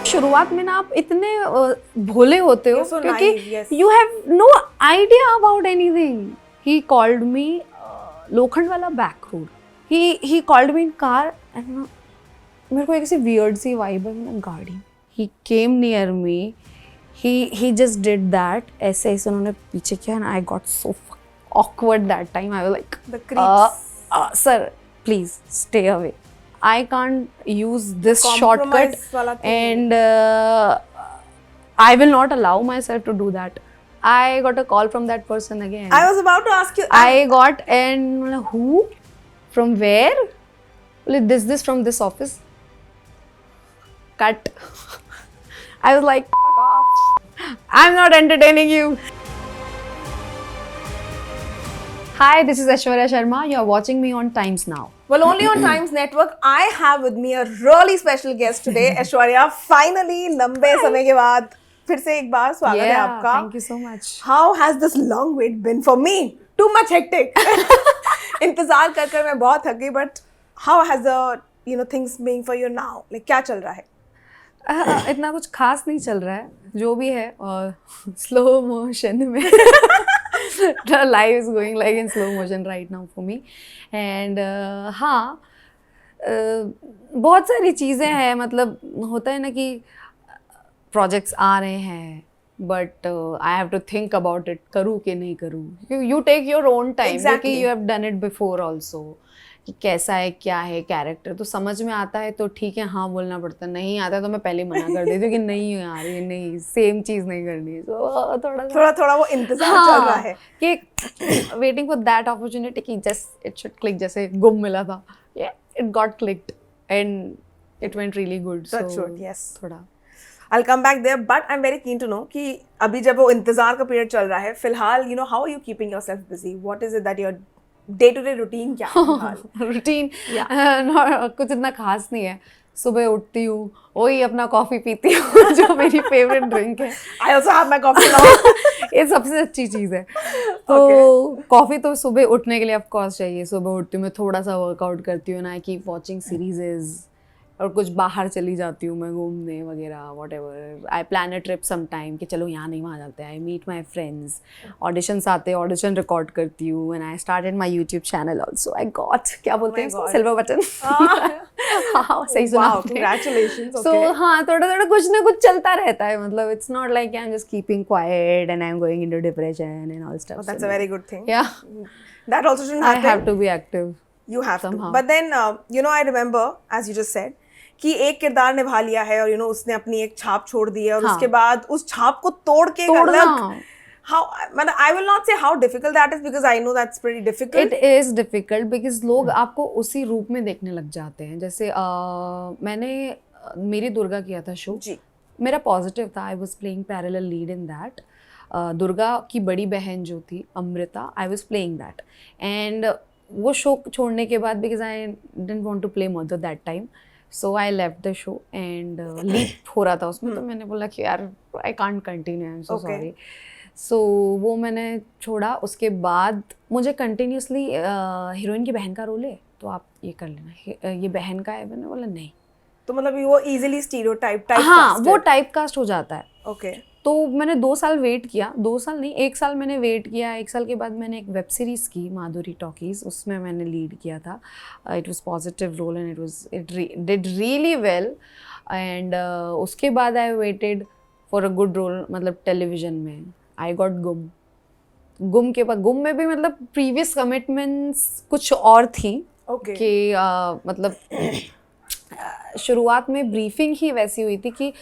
शुरुआत में ना आप इतने भोले होते हो so क्योंकि naive, yes. You have no idea about anything. He called me Lokhandwala back road. He called me in car and मेरे को एक ऐसी वियर्ड सी वाइब है मैंने गाड़ी. He came near me. He just did that. ऐसे ऐसे उन्होंने पीछे किया and I got so awkward that time. I was like, The creeps. Sir, please stay away. I can't use this shortcut Compromise wala thing. and I will not allow myself to do that. I got a call from that person again. I was about to ask you. I got and who? From where? Well, this from this office. Cut. I was like, fuck off. I'm not entertaining you. Hi, this is Aishwarya Sharma. You are watching me on Times Now. Well, only on Times Network. I have with me a really special guest today, Aishwarya. Finally, लंबे समय के बाद फिर से एक बार स्वागत है आपका. Thank you so much. How has this long wait been for me? Too much hectic. इंतजार कर कर मैं बहुत थक गई. But how has the things being for you now? Like क्या चल रहा है? इतना कुछ खास नहीं चल रहा है. जो भी है और स्लो मोशन में. Life is going like in slow motion right now for me. And हाँ, बहुत सारी चीज़ें हैं. मतलब होता है ना कि प्रोजेक्ट्स आ रहे हैं but I have to think about it. करूँ कि नहीं करूँ. You take your own time क्योंकि you have done it before also. कि कैसा है क्या है कैरेक्टर तो समझ में आता है तो ठीक है हाँ बोलना पड़ता. नहीं आता तो मैं पहले मना कर देती हूँ कि नहीं यार ये नहीं सेम चीज़ नहीं करनी है. तो थोड़ा वो इंतजार चल रहा है कि वेटिंग फॉर दैट अपॉर्चुनिटी कि जस्ट इट शुड क्लिक. जैसे गुम मिला था. It got clicked and it went really good. So yes थोड़ा I'll come back there, but I'm very keen to know कि अभी जब वो इंतजार का पीरियड चल रहा है फिलहाल how are you keeping yourself busy? What is it that your day-to-day routine क्या है? रूटीन कुछ इतना खास नहीं है. सुबह उठती हूँ वही अपना कॉफ़ी पीती हूँ जो मेरी फेवरेट ड्रिंक है. I also have my coffee now. ये सबसे अच्छी चीज़ है. तो कॉफ़ी तो सुबह उठने के लिए ऑफ कोर्स चाहिए. सुबह उठती हूँ मैं थोड़ा सा वर्कआउट करती हूँ. आई कीप वॉचिंग सीरीजेज और कुछ बाहर चली जाती हूँ मैं घूमने वगैरह whatever. I plan a trip some time कि चलो यहाँ नहीं वहाँ जाते हैं. I meet my friends. Auditions आते हैं ऑडिशन रिकॉर्ड करती हूँ. And I started my YouTube channel also. I got क्या बोलते हैं सिल्वर बटन. हाँ सही सुना. Congratulations. सो हाँ थोड़ा थोड़ा कुछ ना कुछ चलता रहता है. मतलब it's not like I am just keeping quiet and I am going into depression and all stuff. That's a very good thing. Yeah. That also shouldn't happen. I have to be active. You have somehow. to. But then I remember as you just said कि एक किरदार निभा लिया है और उसने अपनी एक छाप छोड़ दी है और उसके बाद उस छाप को तोड़ के अलग I will not say how difficult that is because I know that's pretty difficult. It is difficult because लोग आपको उसी रूप में देखने लग जाते हैं. जैसे मैंने मेरी दुर्गा किया था शो. मेरा पॉजिटिव था. I was playing parallel lead in that. Durga की बड़ी बहन जो थी Amrita I was playing that. And वो शो छोड़ने के बाद because I didn't want to play mother that time so I left the show and leap हो रहा था उसमें. तो मैंने बोला कि यार I can't continue. I am so sorry. So वो मैंने छोड़ा. उसके बाद मुझे कंटिन्यूसली हीरोइन की बहन का रोल है तो आप ये कर लेना. ये बहन का है. मैंने बोला नहीं. तो मतलब वो इजीली स्टीरियोटाइप हाँ वो टाइप कास्ट हो जाता है. ओके. तो मैंने 2 साल वेट किया. 2 साल नहीं 1 साल मैंने वेट किया. 1 साल के बाद मैंने एक वेब सीरीज़ की माधुरी टॉकीज़. उसमें मैंने लीड किया था. It was positive role and it did really well. And उसके बाद I waited for a good role. मतलब टेलीविज़न में आई गॉट गुम के बाद. गुम में भी मतलब प्रीवियस कमिटमेंट्स कुछ और थी. कि मतलब शुरुआत में ब्रीफिंग ही वैसी हुई थी कि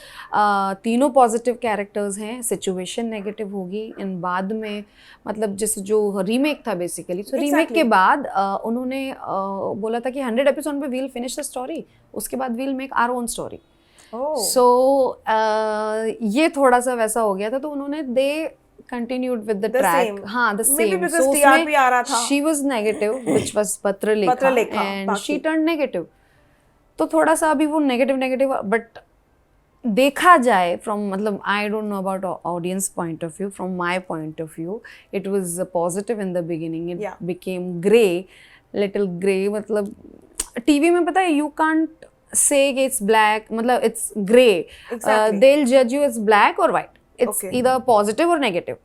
तीनों पॉजिटिव कैरेक्टर्स हैं. सिचुएशन नेगेटिव होगी. इन बाद में मतलब जैसे जो रीमेक था बेसिकली. सो रीमेक के बाद उन्होंने बोला था कि 100 एपिसोड पे वील फिनिश द स्टोरी. उसके बाद we'll make our own story. So ये थोड़ा सा वैसा हो गया था. तो उन्होंने दे continued with the track. हाँ, the same. Maybe because TRP आ रहा था. She was negative, which was Patralekha, and she turned negative. तो थोड़ा सा अभी वो नेगेटिव बट देखा जाए फ्रॉम मतलब आई don't know about audience point of view. From my point of view it was positive in the beginning. It became grey little grey. मतलब TV में पता है यू कांट say कि it's black, मतलब it's grey. Exactly. They'll judge you as black or white. It's Okay. either positive or negative.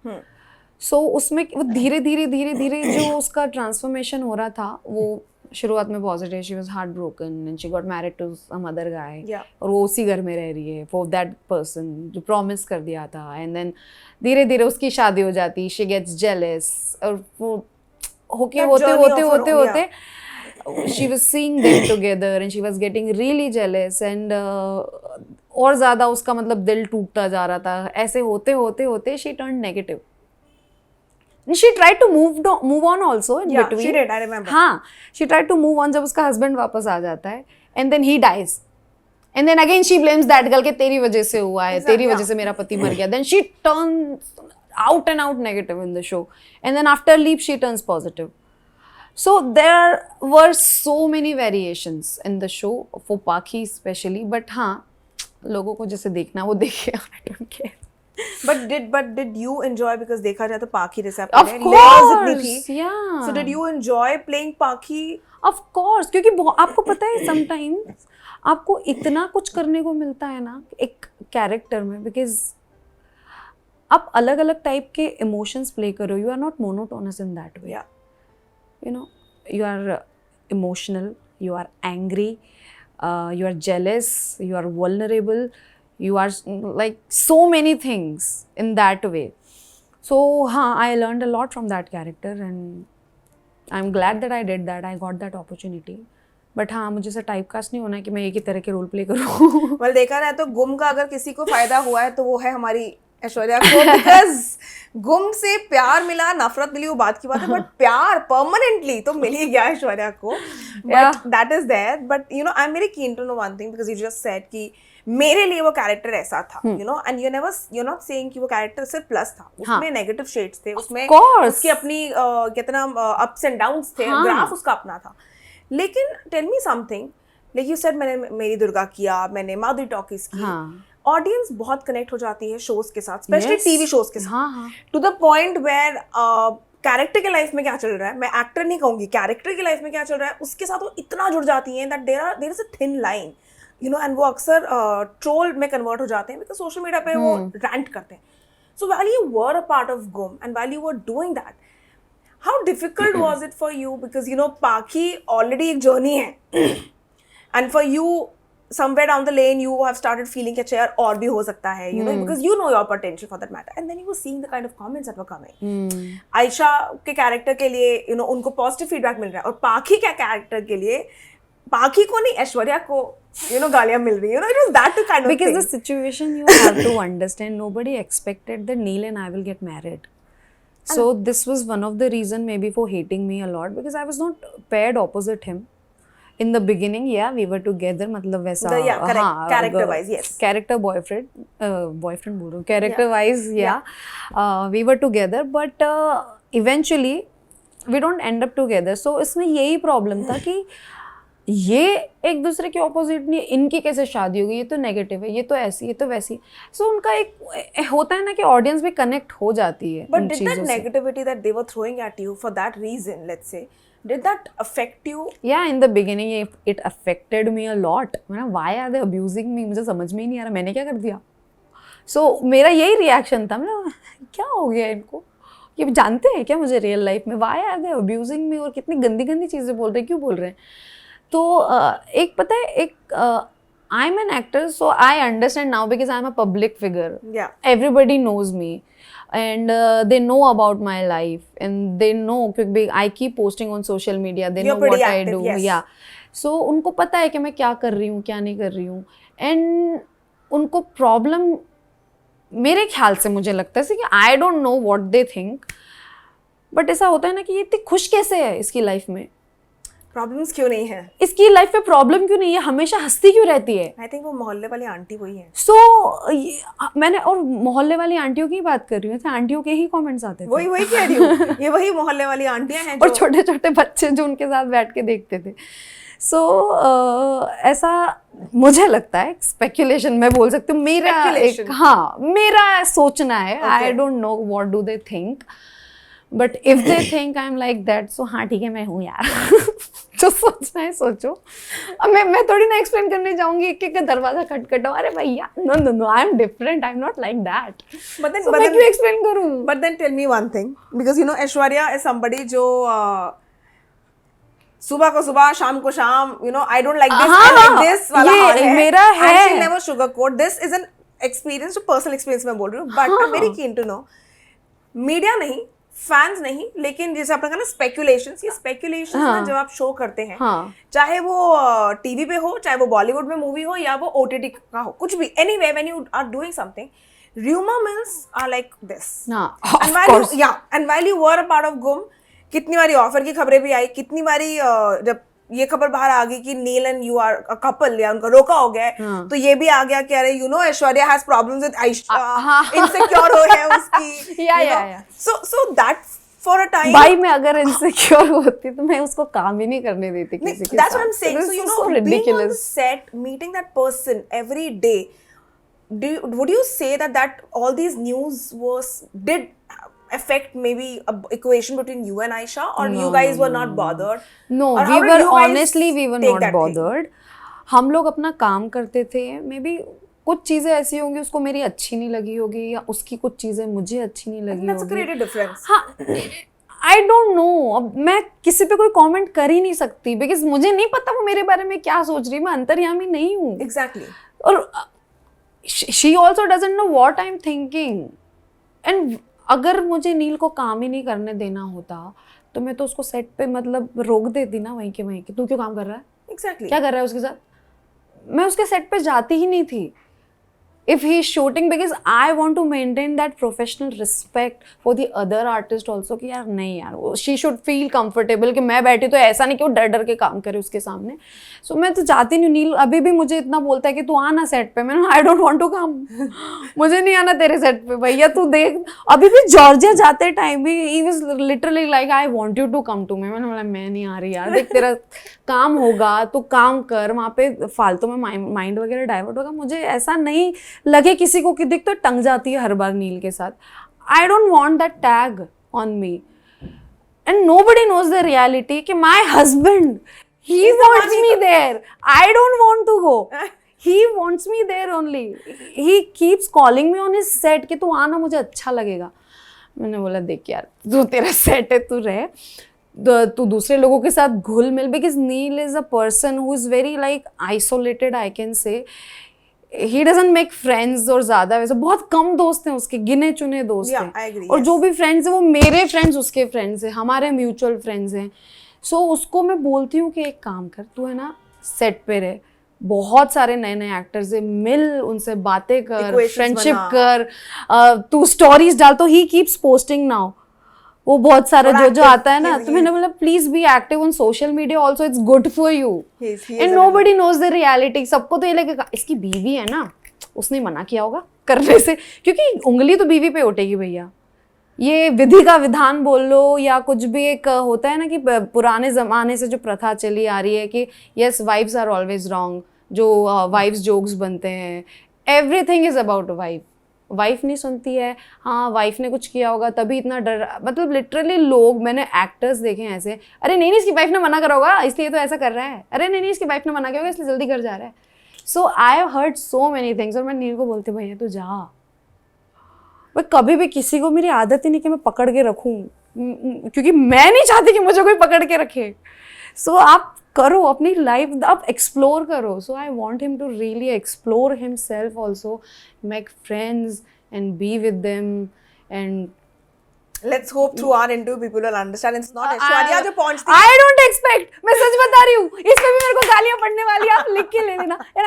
So उसमें वो धीरे धीरे जो उसका ट्रांसफॉर्मेशन हो रहा था, वो शुरुआत में positive, she was heart broken and she got married to some other guy, और वो उसी घर में रह रही है फॉर दैट पर्सन जो प्रॉमिस कर दिया था, एंड देन धीरे धीरे उसकी शादी हो जाती, शी गेट्स जेलस, और वो होते she was seeing them together and she was getting really jealous and और ज़्यादा उसका मतलब दिल टूटता जा रहा था, ऐसे होते she turned negative. She tried to move on also in between. She did, I remember. हाँ, she tried to move on जब उसका husband वापस आ जाता है, and then he dies. And then again she blames that girl कि तेरी वजह से हुआ है, तेरी वजह से मेरा पति मर गया. Then she turns out and out negative in the show. And then after leap she turns positive. So there were so many variations in the show for Pakhi especially. But हाँ, लोगों को जैसे देखना वो देखे. I don't care. But did you enjoy, because देखा जाए तो पाखी जैसे आप Of course, yeah. So did you enjoy playing पाखी? Of course, क्योंकि आपको पता है sometimes आपको इतना कुछ करने को मिलता है ना एक कैरेक्टर में, because आप अलग अलग टाइप के इमोशंस प्ले करो. You are not monotonous in that way. You know, you are emotional, you are angry, you are jealous, you are vulnerable, you are like so many things in that way. So I learned a lot from that character and I'm glad that I did that. I got that opportunity. But हाँ, मुझे से typecast नहीं होना है कि मैं एक ही तरह के रोल प्ले करूँ. well, देखा जाए तो गुम का अगर किसी को फायदा हुआ है तो वो है हमारी ऐश्वर्या को, बिकॉज गुम से प्यार मिला, नफरत मिली वो बात की बात है, बट प्यार परमानेंटली तो मिल ही गया ऐश्वर्या को. But that is there. But you know I am very keen to know one thing, because you just said कि मेरे लिए वो कैरेक्टर ऐसा था, you know, and you not saying कि वो कैरेक्टर सिर्फ प्लस था, उसमें नेगेटिव शेड्स थे, उसमें उसकी अपनी कितना अप्स एंड डाउन्स थे, ग्राफ उसका अपना था. लेकिन tell me something, like you said मैंने मेरी दुर्गा किया, मैंने माधुरी टॉकीज की, ऑडियंस बहुत कनेक्ट हो जाती है शोज के साथ, स्पेशली टीवी शोज के साथ, to the point where character के लाइफ में क्या चल रहा है, मैं एक्टर नहीं कहूंगी, कैरेक्टर की लाइफ में क्या चल रहा है उसके साथ वो इतना जुड़ जाती हैं that there is a thin line, you know, and वो अक्सर ट्रोल में कन्वर्ट हो जाते हैं बिकॉज सोशल मीडिया पे वो रैंट करते हैं. So while you were a part of Ghum and while you were doing that, how difficult was it for you, because you know Pakhi already एक जर्नी है, and for you somewhere down the lane you have started feeling कि यार और भी हो सकता है, you know, because you know your potential for that matter, and then you were seeing the kind of comments that were coming. Ayesha के character के लिए you know उनको पॉजिटिव फीडबैक मिल रहा है, और पाखी के कैरेक्टर के लिए पाखी को नहीं ऐश्वर्या को you know गालियां मिल रही है, you know, it was that kind of because thing. the situation you have to understand, nobody expected that Neil and I will get married. So this was one of the reason maybe for hating me a lot, because I was not paired opposite him. In the beginning, yeah, we were together, मतलब वैसा, character wise, yes, character boyfriend बोल रहा हूँ, character wise, yeah, we were together, but eventually we don't end up together. So इसमें यही problem था कि ये एक दूसरे के ऑपोजिट नहीं, इनकी कैसे शादी होगी, ये तो नेगेटिव है, ये तो ऐसी, ये तो वैसी. सो उनका एक होता है ना कि ऑडियंस भी कनेक्ट हो जाती है. But did that negativity that they were throwing at you for that reason, let's say, did that affect you? Yeah, in the beginning it affected me a lot. Why are they abusing me? मुझे समझ में ही नहीं आ रहा मैंने क्या कर दिया. So मेरा यही रिएक्शन था, मैं क्या हो गया इनको, ये जानते हैं क्या मुझे रियल लाइफ में, why are they abusing me, और कितनी गंदी गंदी चीज़ें बोल रहे हैं, क्यों बोल रहे हैं. तो एक पता है, एक I'm an actor, so I understand now because I'm a public figure. Yeah. Everybody knows me. And they know about my life, and they know because I keep posting on social media. They know what I do. Yes. Yeah. So उनको पता है कि मैं क्या कर रही हूँ, क्या नहीं कर रही हूँ, and उनको problem मेरे ख्याल से मुझे लगता है कि I don't know what they think, but ऐसा होता है ना कि ये इतनी खुश कैसे है इसकी लाइफ में, प्रॉब्लम्स क्यों नहीं है, इसकी लाइफ में प्रॉब्लम क्यों नहीं है, हमेशा हंसती क्यों रहती है. आई थिंक वो मोहल्ले वाली आंटी वही है. सो मैंने और मोहल्ले वाली आंटियों की बात कर रही हूँ, आंटियों के ही कमेंट्स आते थे. वही कह रही हूँ, ये वही मोहल्ले वाली आंटियां हैं और छोटे छोटे बच्चे जो उनके साथ बैठ के देखते थे. सो ऐसा मुझे लगता है, स्पेकुलेशन मैं बोल सकती हूँ, मेरा एक, हाँ, मेरा सोचना है. I don't know what do they think, but if they think I am like that, so हाँ ठीक है मैं हूँ यार। जो सोचना है सोचो। अब मैं थोड़ी ना एक्सप्लेन करने जाऊंगी एक एक दरवाजा खटखटाओ, अरे भैया no I am different, I am not like that. मैं क्यों एक्सप्लेन करूँ? But then tell me one thing, because you know Aishwarya is somebody जो सुबह को सुबह, शाम को शाम, you know I don't like this, I like this वाला हाल है मेरा है। And she never sugar coat. This is an experience, जो पर्सनल एक्सपीरियंस मैं बोल रही हूँ, but I am very keen to no, media नहीं, फैंस नहीं, लेकिन जैसे आपने कहा ना स्पेकुलेशंस, ये स्पेकुलेशंस ना जब आप शो करते हैं, चाहे वो टीवी पे हो, चाहे वो बॉलीवुड में मूवी हो, या वो ओटीटी का हो, कुछ भी, anyway when you are doing something, rumor mills are like this. And while you were a part of गुम, कितनी बारी ऑफर की खबरें भी आई, कितनी बारी जब ये खबर बाहर आ गई कि Neel and you are a couple, या उनका रोका हो गया है, तो ये भी आ गया कि अरे you know Aishwarya has problems with Ayesha, insecure हो है उसकी, so that for a time. भाई मैं अगर इनसिक्योर होती तो मैं उसको काम ही नहीं करने देती किसी के साथ। That's what I'm saying. So you know, being on the set, meeting that person every day, would you say that all these news did affect maybe a equation between you and Aisha, or you guys were not bothered? No, we were honestly not bothered. हम लोग अपना काम करते थे, may be कुछ चीजें ऐसी होंगी उसको मेरी अच्छी नहीं लगी होगी, या उसकी कुछ चीजें मुझे अच्छी नहीं लगी होगी। That's a creative difference. हाँ, I don't know. अब मैं किसी पे कोई कमेंट कर ही नहीं सकती, बिकॉज मुझे नहीं पता वो मेरे बारे में क्या सोच रही है, मैं अंतर्यामी नहीं हूँ। Exactly. और she also doesn't know what I'm thinking. And अगर मुझे नील को काम ही नहीं करने देना होता तो मैं तो उसको सेट पे मतलब रोक देती ना, वहीं के तू क्यों काम कर रहा है, Exactly. क्या कर रहा है उसके साथ। मैं उसके सेट पे जाती ही नहीं थी if he is shooting, because I want to maintain that professional respect for the other artist also, कि यार नहीं यार she should feel comfortable कि मैं बैठी तो ऐसा नहीं कि वो डर डर के काम करे उसके सामने। So मैं तो जाती नहीं। नील अभी भी मुझे इतना बोलता है कि तू आना सेट पे, मैंने I don't want to come, मुझे नहीं आना तेरे सेट पे भैया, तू देख। अभी भी जॉर्जिया जाते टाइम भी he was literally like I want you to come to me, मैंने बोला मैं नहीं आ रही यार, देख तेरा काम होगा तो काम कर, वहाँ पे फालतू में माइंड वगैरह डाइवर्ट होगा, मुझे ऐसा नहीं लगे किसी को कि देख तो टंग जाती है हर बार नील के साथ। I don't want that tag on me, and nobody knows the reality कि my husband he wants me there, I don't want to go, he wants me there only, he keeps calling me on his set कि तू आना, मुझे अच्छा लगेगा। मैंने बोला देख यार तू तेरा सेट है, तू रह, तू दूसरे लोगों के साथ घुल मिल, because Neel is a person who is very like isolated, I can say. He doesn't make friends और ज़्यादा, वैसे बहुत कम दोस्त हैं उसके, गिने चुने दोस्त हैं, और जो भी फ्रेंड्स हैं वो मेरे फ्रेंड्स उसके फ्रेंड्स हैं, हमारे म्यूचुअल फ्रेंड्स हैं। सो उसको मैं बोलती हूँ कि एक काम कर, तू है ना सेट पे रहे, बहुत सारे नए नए एक्टर्स हैं, मिल उनसे बातें कर, फ्रेंडशिप कर, तू स्टोरीज डाल, तो ही कीप्स पोस्टिंग नाउ, वो बहुत सारा जो आता है ना, तो मैंने बोला please be active on social media also, it's good for you, and nobody knows the reality. सबको तो ये लगेगा इसकी बीवी है ना, उसने मना किया होगा करने से, क्योंकि उंगली तो बीवी पे उठेगी भैया, ये विधि का विधान बोल लो या कुछ भी, एक होता है ना कि पुराने जमाने से जो प्रथा चली आ रही है कि yes wives are always wrong, जो वाइफ्स जोक्स बनते हैं, everything is about wife, wife नहीं सुनती है, हाँ वाइफ ने कुछ किया होगा तभी इतना डर, मतलब लिटरली लोग, मैंने एक्टर्स देखे हैं ऐसे, अरे नहीं इसकी वाइफ ने मना करा होगा इसलिए तो ऐसा कर रहा है, अरे नहीं इसकी वाइफ ने मना किया होगा इसलिए जल्दी घर जा रहा है। So I have heard so many things, और मैं नील को बोलती भैया तू जा, मैं कभी भी किसी को, मेरी आदत ही नहीं कि मैं पकड़ के रखूँ, क्योंकि मैं नहीं चाहती कि मुझे कोई पकड़ के रखे। सो आप करो अपनी लाइफ, आप एक्सप्लोर करो। So I want him to really explore himself also, make friends and be with them, and let's hope through our interview people will understand it's not Aishwarya जो पहुंचती है। I don't expect, मैं सच बता रही हूँ, इसमें भी मेरे को गालियाँ पड़ने वाली है, आप लिख के ले लेना। And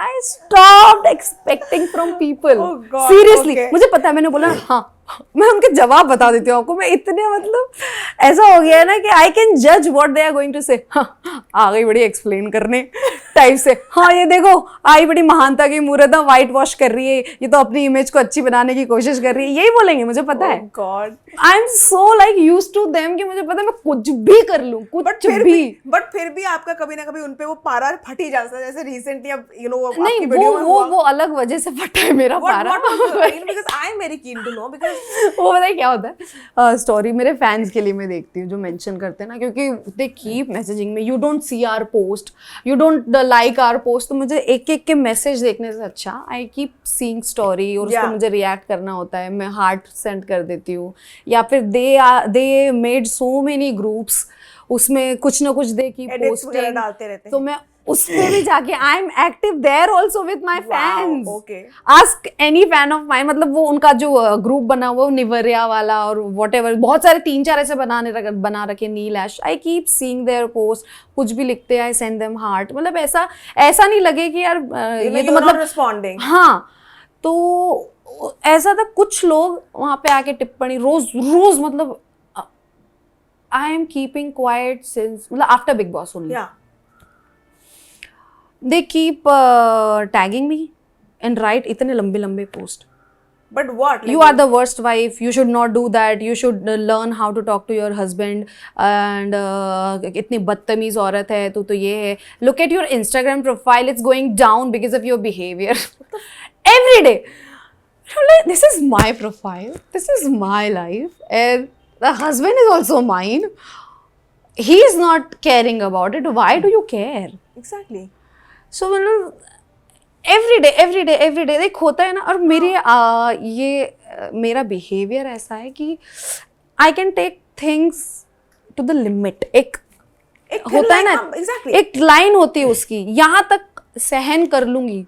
I stopped expecting from people. Oh God, seriously, okay. मुझे पता है, मैंने बोला हाँ, मैं उनके जवाब बता देती हूँ आपको, मैं इतने मतलब ऐसा हो गया है ना कि आई कैन जज what they are going to say, आ गई बड़ी एक्सप्लेन करने टाइप से, हाँ ये देखो आई बड़ी महानता की मूर्त, वाइट वॉश कर रही है, ये तो अपनी इमेज को अच्छी बनाने की कोशिश कर रही है, यही बोलेंगे, मुझे पता है। God, I am so like used to them कि मुझे पता है मैं कुछ भी कर लूं, कुछ भी। बट फिर भी आपका कभी ना कभी उनपे वो पारा फट ही जाता है, जैसे रिसेंटली अब यू नो नहीं वो अलग वजह से फटा है मेरा पारा। Because I am very keen to know, because वो पता है क्या होता है, स्टोरी मेरे फैंस के लिए मैं देखती हूँ जो मेंशन करते हैं ना, क्योंकि दे कीप मैसेजिंग में, you don't see our post, you don't like our post, तो मुझे एक एक के मैसेज देखने से अच्छा आई कीप सीइंग स्टोरी, और उसको मुझे रिएक्ट करना होता है, मैं हार्ट सेंड कर देती हूँ, या फिर they made so many groups, उसमें कुछ ना कुछ दे की पोस्टिंग डालते रहते हैं, तो मैं उस पे भी जाके I am active there also with my fans. Okay, ask any fan of mine, मतलब वो उनका जो ग्रुप बना हुआ निवर्या वाला और वॉट एवर, बहुत सारे 3-4 ऐसे बना रखे Neel Aish, I keep seeing their post, कुछ भी लिखते हैं आई सेंड देम हार्ट, मतलब ऐसा नहीं लगे कि यार ये तो मतलब रिस्पॉन्डिंग, हाँ, तो ऐसा था, कुछ लोग वहां पे आके टिप्पणी रोज मतलब I am keeping quiet since, मतलब after Bigg Boss only, they keep tagging me and write इतने लंबे post. But what? You are the worst wife. You should not do that. You should learn how to talk to your husband. And इतनी बदतमीज औरत है तू, तो ये है. Look at your Instagram profile. It's going down because of your behavior. Every day. Like, this is my profile. This is my life. And the husband is also mine. He is not caring about it. Why do you care? Exactly. सो मतलब every day एक होता है ना, और मेरा behaviour ऐसा है कि I can take things to the limit, एक होता है ना, exactly. एक लाइन होती है उसकी, यहाँ तक सहन कर लूंगी,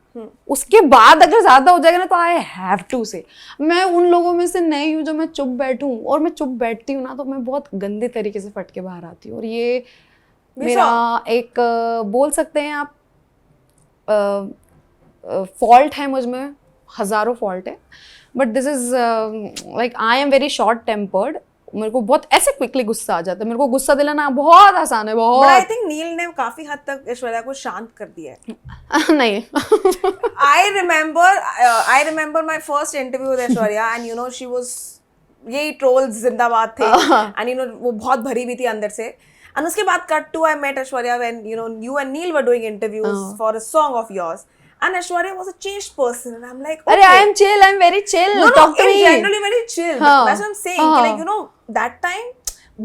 उसके बाद अगर ज्यादा हो जाएगा ना तो आई हैव टू से, मैं उन लोगों में से नहीं हूँ जो मैं चुप बैठूं, और मैं चुप बैठती हूँ ना तो मैं बहुत गंदे तरीके से फट के बाहर आती हूँ, और ये मेरा एक बोल सकते हैं आप फॉल्ट है, मुझ में हजारों फॉल्ट है, but this is like I am very short tempered, मेरे को बहुत ऐसे क्विकली गुस्सा आ जाता है, मेरे को गुस्सा दिलाना बहुत आसान है, बहुत। आई थिंक नील ने काफी हद तक ऐश्वर्या को शांत कर दिया है। नहीं, I remember my first interview with Aishwarya, and you know she was, यही ट्रोल्स जिंदाबाद थे, एंड यू नो वो बहुत भरी हुई थी अंदर से, and उसके बाद cut to I met Aishwarya when you know you and Neil were doing interviews for a song of yours, and Aishwarya was a changed person, and I'm like, okay, I am chill, I'm very chill, talk to me, generally very chill, but that's what I'm saying, like you know that time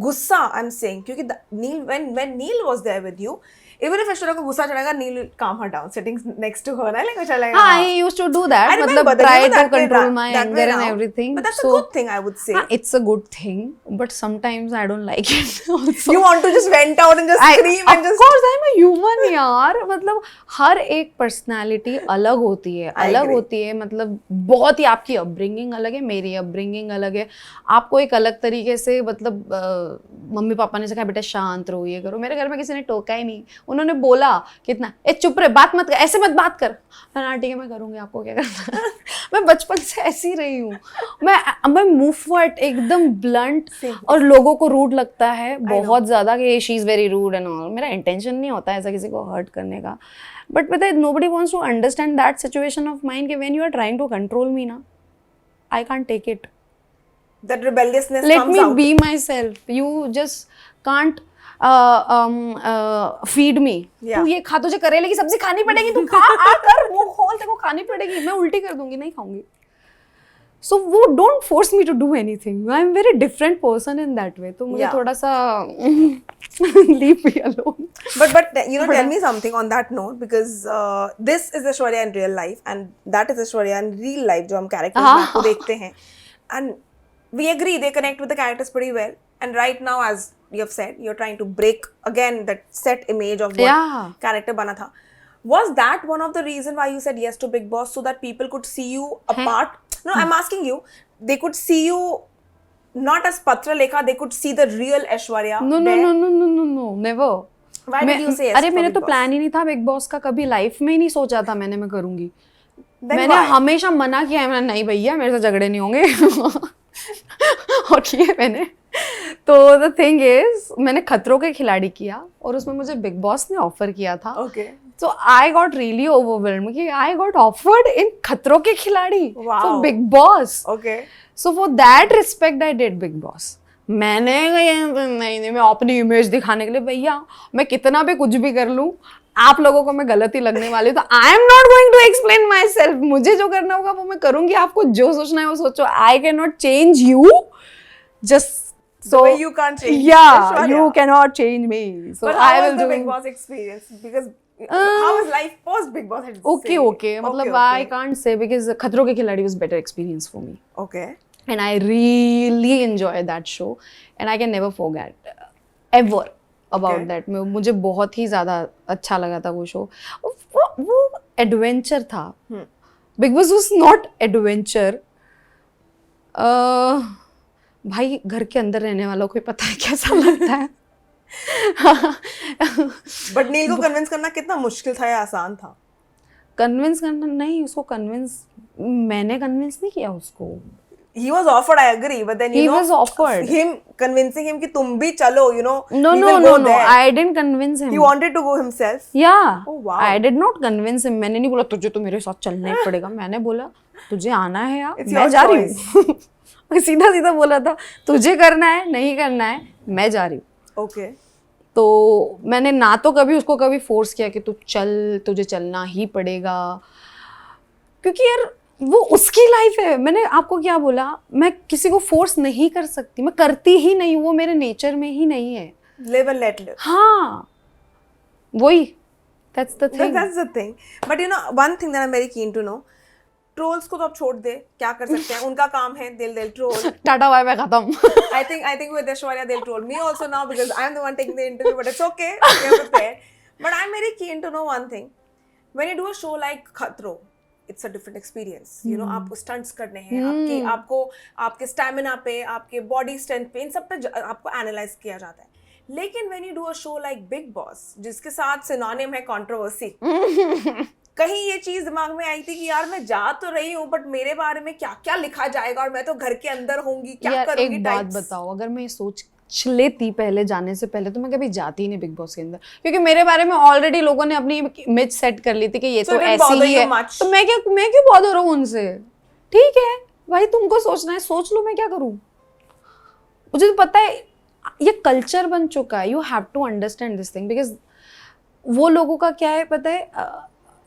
gussa I'm saying, क्योंकि Neil when Neil was there with you, even if Aishwarya को गुस्सा चढ़ेगा, Neil will calm her down sitting next to her, ना, like अच्छा लगेगा, हाँ, he used to do that, मतलब try to control my anger and everything, but that's a good thing I would say. It's a good thing, but sometimes I don't like it also. You want to just vent out and just scream and just, of course I'm a human यार, मतलब हर एक personality अलग होती है, मतलब बहुत ही, आपकी upbringing अलग है, मेरी अपब्रिंगिंग अलग है, आपको एक अलग तरीके से, मतलब मम्मी पापा ने कहा बेटा शांत रहो, ये करो, मेरे घर में किसी ने टोका ही नहीं, उन्होंने बोला कितना ए चुप रहे, बात मत कर, ऐसे मत बात कर, हाँ ठीक है मैं करूँगी, आपको क्या करना है। मैं बचपन से ऐसी रही हूँ, मैं मुंह फट एकदम ब्लंट, और लोगों को रूड लगता है बहुत ज़्यादा कि she is very rude and all, मेरा इंटेंशन नहीं होता ऐसा किसी को हर्ट करने का, बट पता है nobody wants to understand that situation of mind कि when you are trying to control me ना, I can't take it, that rebelliousness let comes me out. be myself, you just can't feed me, तू ये खा, तुझे करेले की सब्जी खानी पड़ेगी, तू खा, आकर मुंह खोल, तेरे को खानी पड़ेगी, मैं उल्टी कर दूंगी, नहीं खाऊंगी, सो वो don't force me to do anything, I am very different person in that way, तो मुझे थोड़ा सा leave me alone. But you know, tell me something on that note, because this is Aishwarya in real life and that is Aishwarya in real life, जो हम characters में आपको देखते हैं, and we agree they connect with the characters pretty well, and right now as you have said, you're trying to break again that set image of what character bana tha. Was that one of the reason why you said yes to Big Boss, so that people could see you apart? No, I'm asking you, they could see you not as Patra Lekha, they could see the real Aishwarya. No, never. Why did you say yes? अरे मेरे तो plan ही नहीं था big boss का, कभी life में ही नहीं सोचा था मैंने मैं करूंगी, मैंने हमेशा मना किया है, मैंने नहीं भैया मेरे से झगड़े नहीं होंगे, और किए मैंने। तो द थिंग इज, मैंने खतरों के खिलाड़ी किया और उसमें मुझे बिग बॉस ने ऑफर किया था, so I got really overwhelmed कि I got offered in खतरों के खिलाड़ी for Big Boss. So for that respect I did Big Boss. मैंने नहीं मैं अपनी इमेज दिखाने के लिए, भैया मैं कितना भी कुछ भी कर लूँ, आप लोगों को मैं गलत ही लगने वाली हूँ, तो I am not going to explain myself. मुझे जो करना होगा वो मैं करूंगी, आपको जो सोचना है वो सोचो। I can not change you, just so you can't change. yeah, Sure, you cannot change me, so but I how will was the do Big Boss experience? Because how was life post Big Boss? okay मतलब I can't say, because खतरों के खिलाड़ी was better experience for me. Okay. And I really enjoyed that show and I can never forget ever about that. मुझे बहुत ही ज़्यादा अच्छा लगा था वो शो। वो एडवेंचर था। Big boss was not adventure. भाई घर के अंदर रहने वालों को पता है कैसा लगता है। बट नील को कन्विंस करना कितना मुश्किल था या आसान था? कन्विंस करना नहीं, उसको कन्विंस, मैंने कन्विंस नहीं किया उसको। He was offered, I agree, but then you know, was offered. Him convincing him कि तुम भी चलो, you know, no, I didn't convince him. He wanted to go himself. Yeah. Oh wow. I did not convince him. मैंने नहीं बोला तुझे तो मेरे साथ चलना ही पड़ेगा। मैंने बोला तुझे आना है यार, मैं जा रही हूँ। सीधा सीधा बोला था, तुझे करना है नहीं करना है, मैं जा रही हूँ। Okay. तो मैंने ना तो कभी उसको कभी फोर्स किया कि तू चल, तुझे चलना ही पड़ेगा, क्योंकि यार वो उसकी लाइफ है। मैंने आपको क्या बोला, मैं किसी को फोर्स नहीं कर सकती, मैं करती ही नहीं, वो मेरे नेचर में ही नहीं है। Live and let live. हाँ, वही, that's the thing. That's the thing. But you know, one thing that I'm very keen to know, trolls को तो आप छोड़ दे, क्या कर सकते हैं, उनका काम है, they'll troll. Tata bye bye खत्म। I think with Aishwarya they'll troll me also now because I'm the one taking the interview, but it's okay, we're prepared. But I'm very keen to know one thing. When you do a show like Khatro, it's a different experience. You know, आपको stunts करने हैं, आपको आपके stamina पे, आपके body strength पे, इन सब पे आपको एनालाइज किया जाता है। लेकिन when you do a show like Big Boss, जिसके साथ सिनोनिम है कंट्रोवर्सी, कहीं ये चीज दिमाग में आई थी कि यार मैं जा तो रही हूँ, बट मेरे बारे में क्या क्या लिखा जाएगा और मैं तो घर के अंदर होंगी, क्या करूंगी? एक बात बताओ, अगर मैं सोच लेती पहले जाने से पहले, तो मैं कभी जाती ही नहीं बिग बॉस के अंदर, क्योंकि मेरे बारे में ऑलरेडी लोगों ने अपनी इमेज सेट कर ली थी कि ये तो ऐसी ही है, तो मैं क्यों बॉदर हूँ उनसे? ठीक है भाई, तुमको सोचना है सोच लो, मैं क्या करूँ? मुझे तो पता है ये कल्चर बन चुका है। You have to understand this thing, because वो लोगों का क्या है पता है,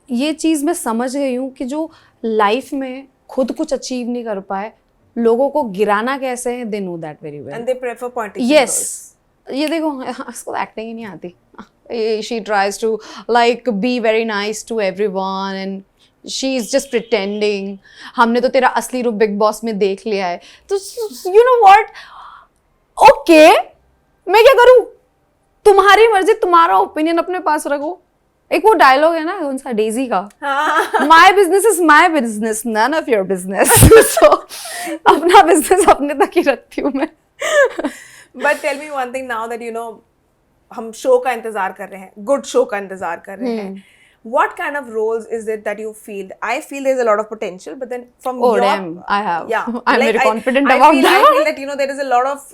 ये चीज़ मैं समझ गई हूँ कि जो लाइफ में खुद कुछ अचीव नहीं कर पाए, लोगों को गिराना कैसे है, they know that very well, and they prefer politics. Yes, ये देखो इसको एक्टिंग ही नहीं आती। She tries to like be very nice to everyone and she is just pretending. हमने तो तेरा असली रूप बिग बॉस में देख लिया है, तो यू नो व्हाट, ओके मैं क्या करूँ? तुम्हारी मर्जी, तुम्हारा ओपिनियन अपने पास रखो। एक वो डायलॉग है ना कौन सा, डेजी का, my business is my business, none of your business. So अपना बिजनेस अपने तक ही रखती हूँ मैं। But tell me one thing, now that you know हम शो का इंतजार कर रहे हैं, गुड शो का इंतजार कर रहे हैं, what kind of roles is it that you feel? I feel there's a lot of potential, but then from damn, I have. Yeah, I'm like very confident I about feel, that. I feel that you know there is a lot of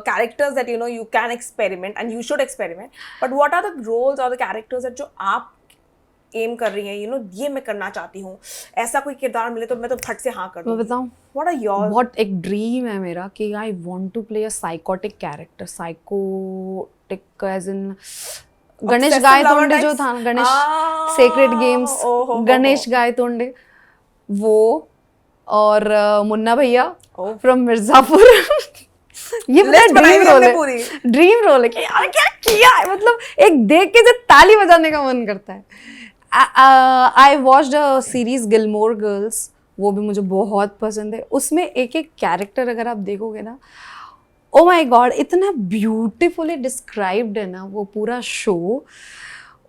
characters that you know you can experiment and you should experiment. But what are the roles or the characters that जो आप M कर रही हैं, you know ये मैं करना चाहती हूँ, ऐसा कोई किरदार मिले तो मैं तो फट से हाँ कर दूँ? मैं बताऊँ, what are yours? बहुत एक ड्रीम है मेरा कि I want to play a psychotic character, psychotic as in Ganesh Gaitonde जो था, गणेश सेक्रेड गेम्स, गणेश गायतोंडे वो, और मुन्ना भैया फ्रॉम मिर्जापुर। ये मेरा ड्रीम रोल है, ड्रीम रोल है कि यार क्या किया है, मतलब एक देख के जो ताली बजाने का मन करता है। I watched a series Gilmore Girls, वो भी मुझे बहुत पसंद है। उसमें एक एक कैरेक्टर अगर आप देखोगे ना, ओ माय गॉड, इतना ब्यूटीफुली डिस्क्राइब्ड है ना वो पूरा शो।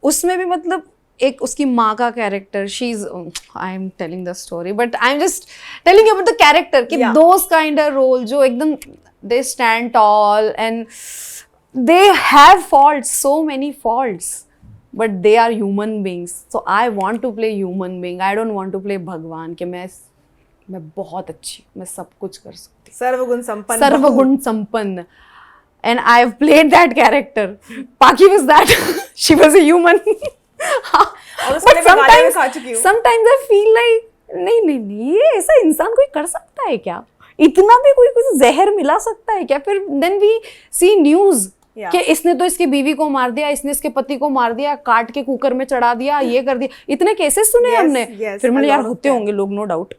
उसमें भी मतलब एक उसकी माँ का character, she is, I am telling the story but I am just telling about the character कि दोस काइंड ऑफ रोल जो एकदम they stand tall and they have faults, so many faults, but they are human beings. So I want to play human being, I don't want to play भगवान कि मैं बहुत अच्छी, मैं सब कुछ कर सकती, सर्वगुण संपन्न, सर्वगुण संपन्न। And I've played that character. Paki was that. She was a human. But sometimes I feel like नहीं ये ऐसा इंसान कोई कर सकता है क्या? इतना भी कोई कुछ जहर मिला सकता है क्या? फिर then we see news कि इसने तो इसकी बीवी को मार दिया, इसने इसके पति को मार दिया, काट के कुकर में चढ़ा दिया, ये कर दिया, इतने केसेस सुने हमने। फिर मैंने यार होते होंगे लोग, no doubt.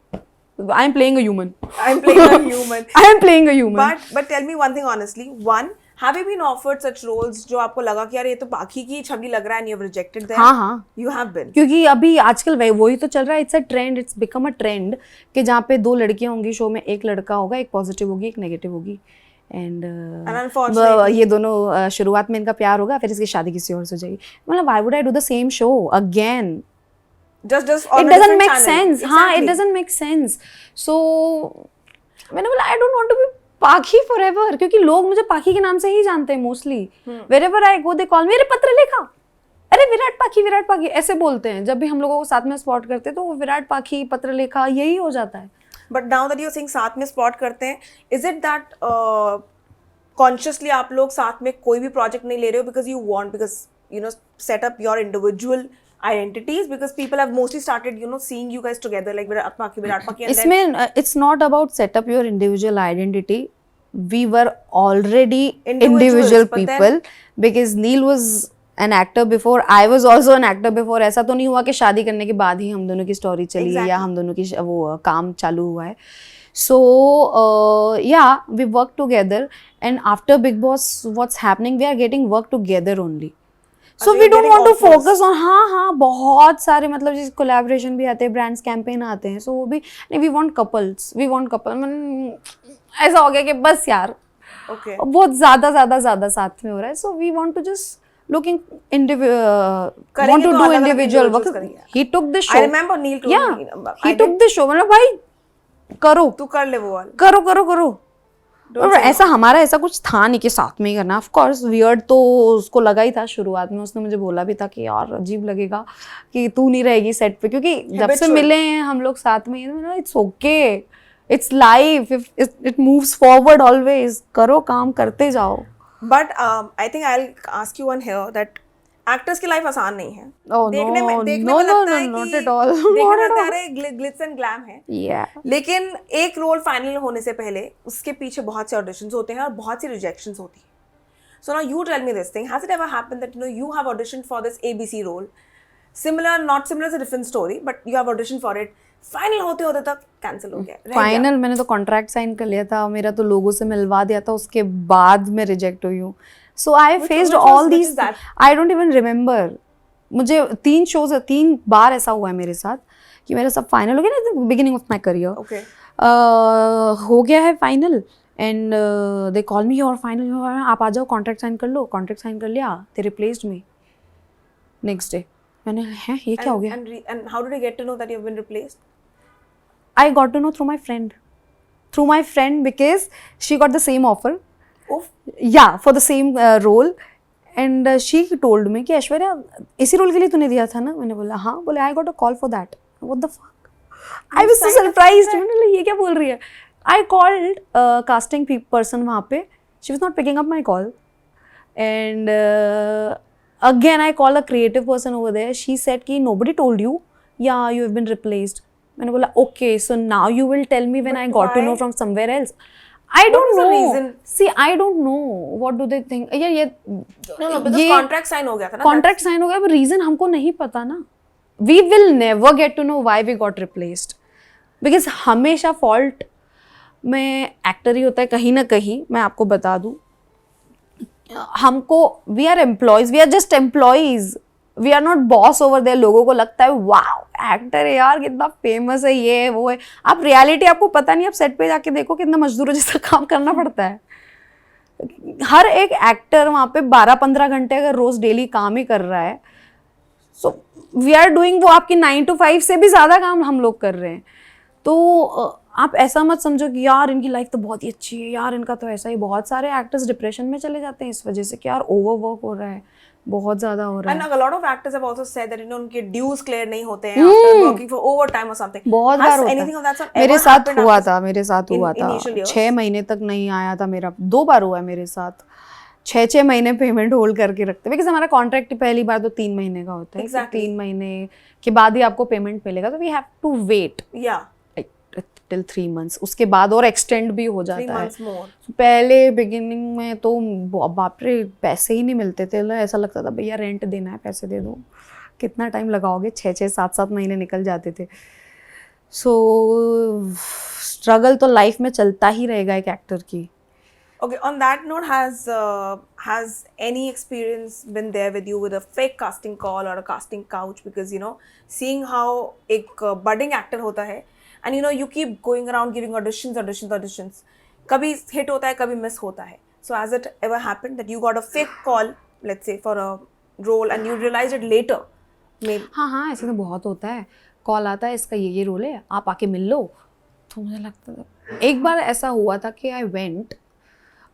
I am playing a human. I am playing a human. I am playing a human. But tell me one thing honestly. One, have you been offered such roles जो आपको लगा कि यार ये तो बाकी की छवि लग रहा है, and you have rejected them? हाँ. You have been. क्योंकि अभी आजकल वही तो चल रहा है, it's a trend, it's become a trend कि जहाँ पे 2 लड़कियां होंगी शो में, एक लड़का होगा, एक पॉजिटिव होगी, एक नेगेटिव होगी, and unfortunately ये दोनों शुरुआत में इनका प्यार होगा, फिर इसकी शादी किसी और से हो जाएगी। मतलब why would I do the same show again? Just it doesn't make sense. हाँ, it doesn't make sense. So मैंने बोला I don't want to be पाखी forever, क्योंकि लोग मुझे पाखी के नाम से ही जानते हैं mostly. Wherever I go they call me, अरे पत्र लेखा, अरे विराट पाखी ऐसे बोलते हैं। जब भी हम लोगों को साथ में स्पॉट करते हैं तो वो विराट पाखी, पत्र लेखा यही हो जाता है। But now that you're saying साथ में स्पॉट करते हैं, is it that consciously आप लोग साथ में कोई भी प्रोजेक्ट नहीं ले रहे हो because you know set up your individual identities, because people have mostly started seeing you guys together like Virat Paki and इसमें it's not about set up your individual identity. We were already individual people because Neil was an actor before, I was also an actor before. ऐसा तो नहीं हुआ कि शादी करने के बाद ही हम दोनों की स्टोरी चली है या हम दोनों की वो काम चालू हुआ है। So yeah, we work together, and after Big Boss what's happening, we are getting work together only. So we don't want to focus on हाँ बहुत सारे मतलब जैसे कोलैबोरेशन भी आते हैं, ब्रांड्स कैंपेन आते हैं, सो वो भी नहीं, वी वांट कपल्स ऐसा हो गया कि बस यार बहुत ज्यादा साथ में हो रहा है, so we want to just looking want to do individual work. He took the show. I remember Neil told me. He took the show. मतलब भाई करो, तू कर ले वो वाला, करो। और ऐसा हमारा ऐसा कुछ था नहीं कि साथ में ही करना। ऑफ कोर्स वियर्ड तो उसको लगा ही था शुरुआत में, उसने मुझे बोला भी था कि यार अजीब लगेगा कि तू नहीं रहेगी सेट पे, क्योंकि जब से मिले हैं हम लोग साथ में, it's okay, it's life, it moves forward always, करो काम करते जाओ। But I think I will ask you one here that actors की लाइफ आसान नहीं है। देखने में लगता है कि ग्लिट्स एंड ग्लैम है, लेकिन एक रोल फाइनल होने से पहले उसके पीछे बहुत से ऑडिशंस होते हैं और बहुत सी रिजेक्शंस होती हैं। So now you tell me this thing, has it ever happened that you have auditioned for this ABC role, similar, not similar, is a different story, but you have auditioned for it, final होते तक cancel हो गया? Final मैंने तो contract sign कर लिया था, मेरा तो लोगों से मिलवा दिया था, उसके बाद मैं रिजेक्ट हुई हूँ। So I faced all these. I don't even remember. मुझे 3 बार ऐसा हुआ है मेरे साथ कि मेरा सब फाइनल हो गया ना, बिगिनिंग ऑफ माई करियर। हो गया है final and they call me your final, आप आ जाओ, कॉन्ट्रैक्ट साइन कर लो। कॉन्ट्रैक्ट साइन कर लिया, दे रिप्लेस्ड मी नेक्स्ट डे। मैंने हैं ये क्या हो गया? And how did you get to know that you have been replaced? I got to know through my friend because she got the same offer. Yeah, for the same role, and she told me कि ऐश्वर्या इसी role के लिए तूने दिया था ना? मैंने बोला हाँ। बोले I got a call for that. What the fuck? I was so surprised. मैंने बोला ये क्या बोल रही है? I called casting person वहाँ पे. She was not picking up my call, and again I called a creative person over there. She said कि nobody told you. Yeah, you have been replaced. मैंने बोला okay, so now you will tell me when I got to know from somewhere else. I don't know. See, I don't know. What do they think? ये No, because contract sign हो गया था ना. Contract sign हो गया, but reason हमको नहीं पता ना. We will never get to know why we got replaced. Because हमेशा fault में actor ही होता है कहीं ना कहीं, मैं आपको बता दूँ. हमको we are employees, we are just employees. We are not boss over there. लोगों को लगता है वाओ एक्टर है यार, कितना फेमस है, ये वो है। आप रियलिटी आपको पता नहीं, आप सेट पे जाके देखो कितना मजदूरों जैसा काम करना पड़ता है। हर एक एक्टर वहाँ पे 12-15 घंटे अगर रोज डेली काम ही कर रहा है, सो वी आर डूइंग, वो आपकी 9 to 5 से भी ज़्यादा काम हम लोग कर रहे हैं। तो आप ऐसा मत समझो कि यार इनकी लाइफ तो बहुत ही अच्छी है, यार इनका तो ऐसा ही। बहुत सारे एक्टर्स डिप्रेशन में चले जाते हैं इस वजह से कि यार ओवरवर्क हो रहा है, बहुत ज्यादा हो रहा है। And a lot of actors have also said that उनके dues clear नहीं होते हैं after working for overtime or something. बहुत बार होता है। मेरे साथ हुआ था 6 महीने तक नहीं आया था मेरा। 2 बार हुआ है मेरे साथ। 6 महीने पेमेंट होल्ड करके रखते हैं, बिकॉज हमारा कॉन्ट्रैक्ट पहली बार तो 3 महीने का होता है। 3 महीने के बाद ही आपको पेमेंट मिलेगा, तो we have to wait. till 3 months, उसके बाद और एक्सटेंड भी हो 3 जाता है। months more. पहले बिगिनिंग में तो बाप रे पैसे ही नहीं मिलते थे, ऐसा लगता था भैया रेंट देना है पैसे दे दो, कितना टाइम लगाओगे, 6-7 महीने निकल जाते थे। सो स्ट्रगल तो लाइफ में चलता ही रहेगा एक एक्टर की। Okay, on that note, has any experience been there with you with a fake casting call or a casting couch? Because seeing how एक budding actor होता है, and you keep going around giving auditions. कभी hit होता है, कभी miss होता है. So has it ever happened that you got a fake call, let's say for a role, and you realized it later? Maybe. हाँ ऐसे तो बहुत होता है, कॉल आता है इसका ये रोल है, आप आके मिल लो। तो मुझे लगता था, एक बार ऐसा हुआ था कि आई वेंट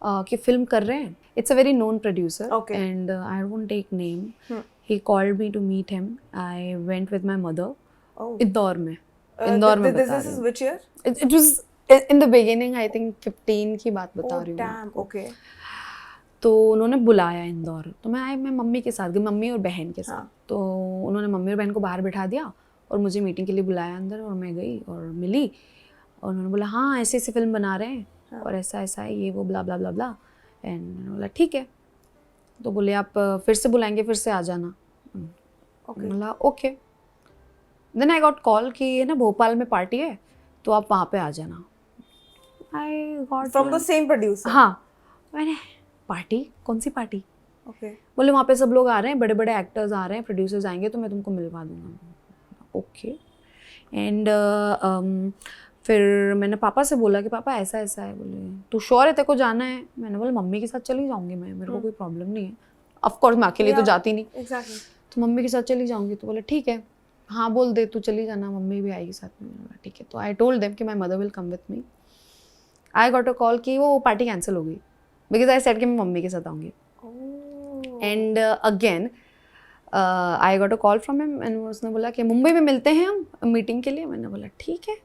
कि फिल्म कर रहे हैं, it's a very known producer and I won't take name, he called me to meet him, I went with my mother Indore में This is which year? It was in the beginning, I think 15 की बात बता रही हूँ। Damn, okay. तो उन्होंने बुलाया इंदौर, तो मैं मम्मी के साथ गई, मम्मी और बहन के साथ। तो उन्होंने मम्मी और बहन को बाहर बिठा दिया और मुझे मीटिंग के लिए बुलाया अंदर, और मैं गई और मिली, और उन्होंने बोला हाँ ऐसे ऐसे फिल्म बना रहे हैं और ऐसा ऐसा है ये वो ब्ला ब्ला ब्ला ब्ला, एंड मैंने बोला ठीक है। तो बोले आप फिर से बुलाएंगे, फिर से आ जाना। बोला okay. Then I got call कि ये ना भोपाल में पार्टी है तो आप वहाँ पे आ जाना। I got from the same producer? हाँ। मैंने पार्टी, कौन सी पार्टी? ओके। बोले वहाँ पे सब लोग आ रहे हैं, बड़े बड़े एक्टर्स आ रहे हैं, प्रोड्यूसर्स आएंगे तो मैं तुमको मिलवा दूंगा। ओके। एंड फिर मैंने पापा से बोला कि पापा ऐसा ऐसा है। बोले तू श्योर है तेरे को जाना है? मैंने बोला मम्मी के साथ चली जाऊँगी मैं, मेरे को कोई प्रॉब्लम नहीं है। ऑफकोर्स मैं अकेले तो जाती नहीं। Exactly. तो मम्मी के साथ चली जाऊँगी। तो बोले ठीक है, हाँ बोल दे तू चली जाना, मम्मी भी आएगी साथ में। बोला ठीक है। तो आई टोल्ड देम कि my mother will come with me. I got a call कि वो पार्टी कैंसिल हो गई, बिकॉज आई सेड कि मैं मम्मी के साथ आऊँगी। And again I got a call from him, and उसने बोला कि मुंबई में मिलते हैं हम मीटिंग के लिए। मैंने बोला ठीक है।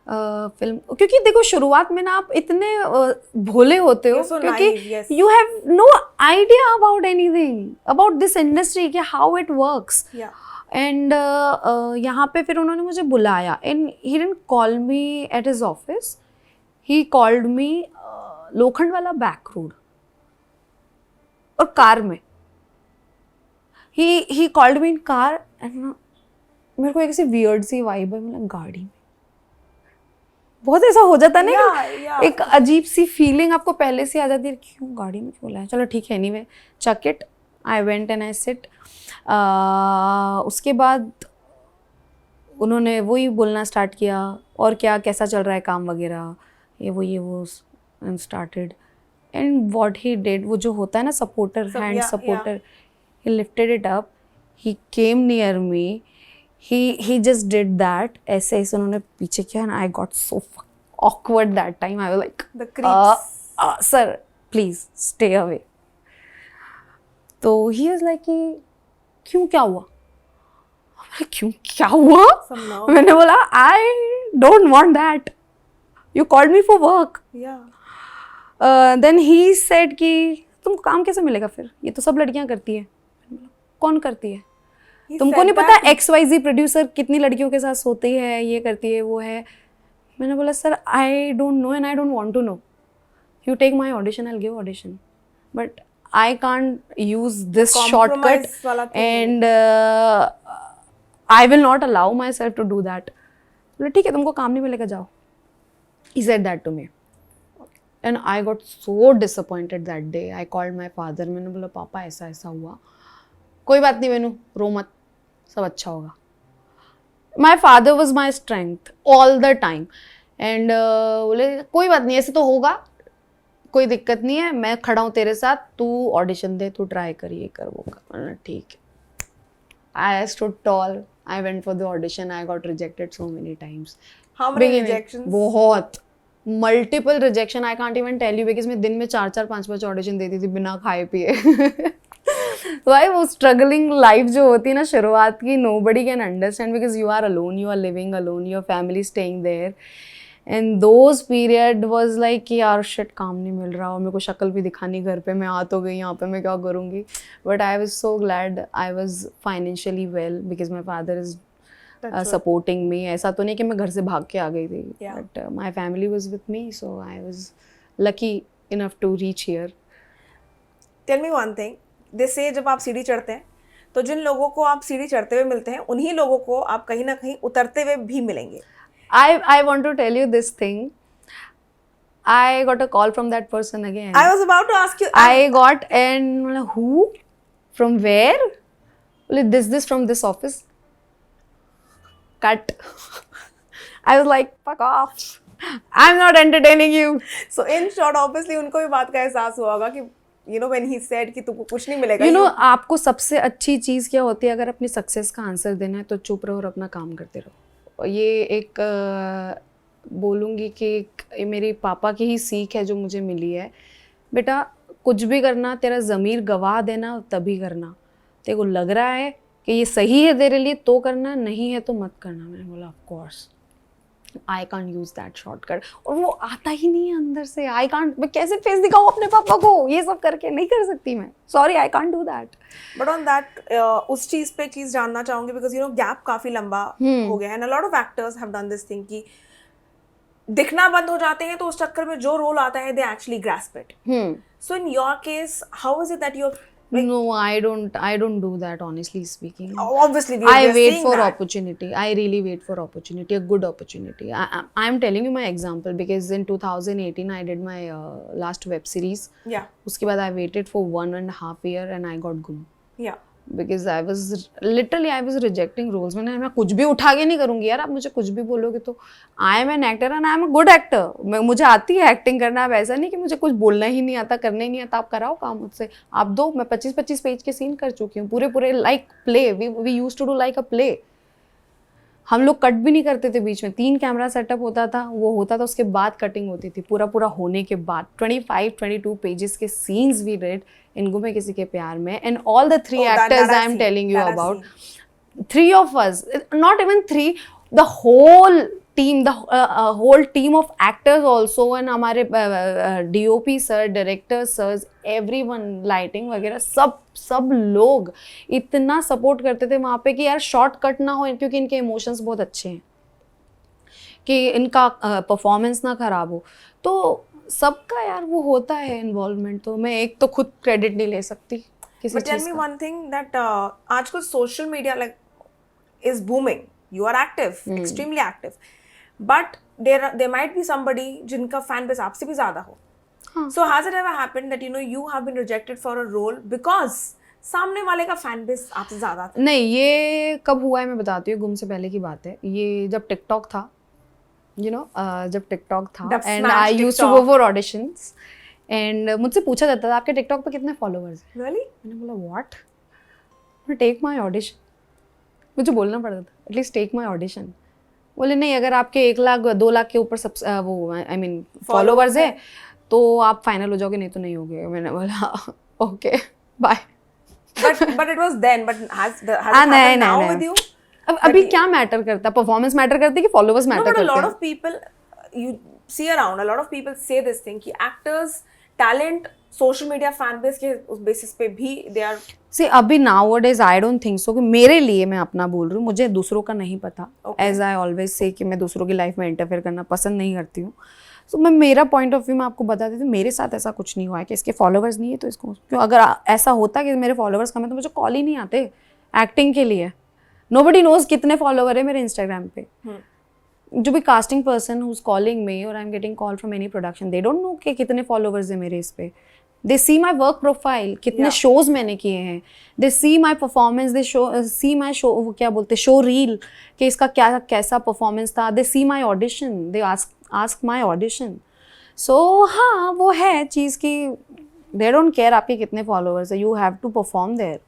फिल्म, क्योंकि देखो शुरुआत में ना आप इतने भोले होते हो, क्योंकि you have no idea about anything about this industry कि हाउ इट वर्क्स। एंड यहाँ पे फिर उन्होंने मुझे बुलाया, and he didn't call me at his office, he called me Lokhandwala back road, और कार में। He called me in car, and मेरे को एक ऐसी वियर्ड सी वाइब है, मतलब गाड़ी में बहुत ऐसा हो जाता है ना, एक अजीब सी फीलिंग आपको पहले से आ जाती है, क्यों गाड़ी में क्यों लाया, चलो ठीक है anyway chuck it. I went and I sit. उसके बाद उन्होंने वही बोलना स्टार्ट किया, और क्या कैसा चल रहा है काम वगैरह, ये वो and started. And what he did, वो जो होता है ना supporter, hand supporter, he lifted it up, he came near me, he just did that, ऐसे ऐसे उन्होंने पीछे किया, and I got so awkward that time. I was like the creeps. Sir please stay away. तो he was like कि क्यों क्या हुआ? क्यों क्या हुआ? मैंने बोला I don't want that. You called me for work. Then he said कि तुमको काम कैसे मिलेगा फिर, ये तो सब लड़कियां करती है। कौन करती है? तुमको नहीं पता XYZ प्रोड्यूसर कितनी लड़कियों के साथ सोती है, ये करती है, वो है। मैंने बोला sir I don't know and I don't want to know, you take my audition, I will give audition, but I can't use this shortcut and I will not allow myself to do that. बोला ठीक है तुमको काम नहीं मिलेगा, जाओ। He said that to me and I got so disappointed that day. I called my father, मैंने बोला पापा ऐसा ऐसा हुआ। कोई बात नहीं वेनू, रो मत, सब अच्छा होगा। My father was my strength all the time, and बोले कोई बात नहीं, ऐसे तो होगा, कोई दिक्कत नहीं है, मैं खड़ा हूँ तेरे साथ, तू ऑडिशन दे, तू ट्राई कर, ये कर, वो कर। ठीक है। I stood tall, I went for the audition, I got rejected so many times. How many rejections? बहुत, multiple rejection, I can't even tell you, because मैं दिन में 4-4, 5-5 ऑडिशन देती थी बिना खाए पिए। भाई वो स्ट्रगलिंग लाइफ जो होती है ना शुरुआत की, nobody can understand because you are alone, you are living alone, your family staying there, and those period was like कि यार shit काम नहीं मिल रहा, और मेरे को शक्ल भी दिखानी घर पे, मैं आ तो गई यहाँ पे, मैं क्या करूँगी। But I was so glad I was financially well because my father is supporting me. ऐसा तो नहीं कि मैं घर से भाग के आ गई थी, but my family was with me, so I was lucky enough to reach here. Tell me one thing, they say जब आप सीढ़ी चढ़ते हैं तो जिन लोगों को आप सीढ़ी चढ़ते हुए मिलते हैं उन्हीं लोगों को आप कहीं ना कहीं उतरते हुए भी मिलेंगे. I want to tell you this thing. I got a call from that person again. I was about to ask you. I got, and who? From where? This from this office. Cut. I was like, fuck off. I'm not entertaining you. So in short, obviously उनको भी बात का एहसास हुआ होगा कि you know when he said कि तुमको कुछ नहीं मिलेगा. You know आपको सबसे अच्छी चीज़ क्या होती है, अगर अपनी सक्सेस का आंसर देना है तो चुप रहो और अपना काम करते रहो. ये एक बोलूँगी कि मेरे पापा की ही सीख है जो मुझे मिली है. बेटा कुछ भी करना, तेरा ज़मीर गवाह देना तभी करना. तेरे को लग रहा है कि ये सही है तेरे लिए तो करना, नहीं है तो मत करना. मैंने बोला of course I can't use that shortcut. और वो आता ही नहीं है अंदर से. आई कांट, मैं कैसे फेस दिखाऊँ अपने पापा को, ये सब करके नहीं कर सकती मैं. Sorry, I can't do that. But on that उस चीज़ पे चीज़ जानना चाहूँगी बिकॉज यू नो गैप काफ़ी लंबा हो गया है and a lot of actors have done this thing कि दिखना बंद हो जाते हैं तो उस चक्कर में जो रोल आता है they actually grasp it. So in your case how is it that you No, I don't do that, honestly speaking. Obviously, I wait for opportunity. I really wait for opportunity, a good opportunity. I'm telling you my example because in 2018 I did my last web series. Yeah. उसके बाद I waited for 1.5 years and I got good. Yeah. Because I was rejecting roles. मैं कुछ भी उठा के नहीं करूँगी यार. आप मुझे कुछ भी बोलोगे तो I am an actor and I am a good actor. मुझे आती है एक्टिंग करना. अब ऐसा नहीं कि मुझे कुछ बोलना ही नहीं आता, करना ही नहीं आता. आप कराओ काम मुझसे, आप दो. मैं 25-25 पेज के सीन कर चुकी हूँ पूरे like play. We used to do like a play. हम लोग कट भी नहीं करते थे बीच में. 3 कैमरा सेटअप होता था, वो होता था उसके बाद कटिंग होती थी. पूरा होने के बाद 25-22 पेजेस के सीन्स वी डिड इन गुमे किसी के प्यार में. And all the 3 actors I am telling you about, 3 of us, not even 3, the whole team of actors also, and हमारे DOP sir, director sir, everyone, lighting वगैरह सब लोग इतना सपोर्ट करते थे वहाँ पे कि यार शॉर्टकट ना हो, क्योंकि इनके इमोशंस बहुत अच्छे हैं, कि इनका परफॉर्मेंस ना खराब हो. तो सबका यार वो होता है इन्वॉल्वमेंट. तो मैं एक तो खुद क्रेडिट नहीं ले सकती किसी चीज़ का. Tell me one thing that आजकल social media like is booming. You are active, extremely active. But there might be somebody जिनका fan base आपसे भी ज़्यादा हो. So has it ever happened that you have been rejected for a role because सामने वाले का fan base आपसे ज़्यादा था? नहीं, ये कब हुआ है मैं बताती हूँ. गुम से पहले की बात है. ये जब टिकटॉक था, जब टिकटॉक था and I used to go for auditions and मुझसे पूछा जाता था आपके टिकटॉक पे कितने फॉलोअर्स हैं. Really? मैंने बोला व्हाट, टेक माय ऑडिशन. मुझे बोलना पड़ता था एटलीस्ट टेक माय ऑडिशन. बोले नहीं, अगर आपके 1 लाख 2 लाख के ऊपर सब वो आई मीन फॉलोअर्स है तो आप फाइनल हो जाओगे, नहीं तो नहीं होगे. मैंने बोला okay bye. But it was then. But has it happened now with you? अभी क्या मैटर करता है? परफॉर्मेंस मैटर करती है कि फॉलोअर्स मैटर करते हैं? No, but a lot of people you see around, a lot of people say this thing कि actors talent social media fan base के उस basis पे भी they are. See, अभी nowadays I don't think so. कि मेरे लिए, मैं अपना बोल रही हूँ, मुझे दूसरों का नहीं पता. As I always say कि मैं दूसरों की लाइफ में इंटरफेयर करना पसंद नहीं करती हूँ. So मैं मेरा पॉइंट ऑफ व्यू में आपको बता देती हूँ. मेरे साथ ऐसा कुछ नहीं हुआ है कि इसके फॉलोअर्स नहीं है तो इसको क्यों. अगर ऐसा होता कि मेरे फॉलोअर्स कम है तो मुझे कॉल ही नहीं आते एक्टिंग के लिए. Nobody knows कितने फॉलोअर है मेरे इंस्टाग्राम पे. जो भी casting person who's calling me और I am getting call from any production, they don't know कि कितने फॉलोअर्स है मेरे इस पे. They see my work profile, कितने शोज मैंने किए हैं. दे see my performance, they see my show, वो क्या बोलते, शो रील, कि इसका कैसा परफॉर्मेंस था. They see my audition, they ask my audition. So हाँ, वो है चीज़ की दे डोंट केयर आपके कितने फॉलोअर्स है. You have to perform there.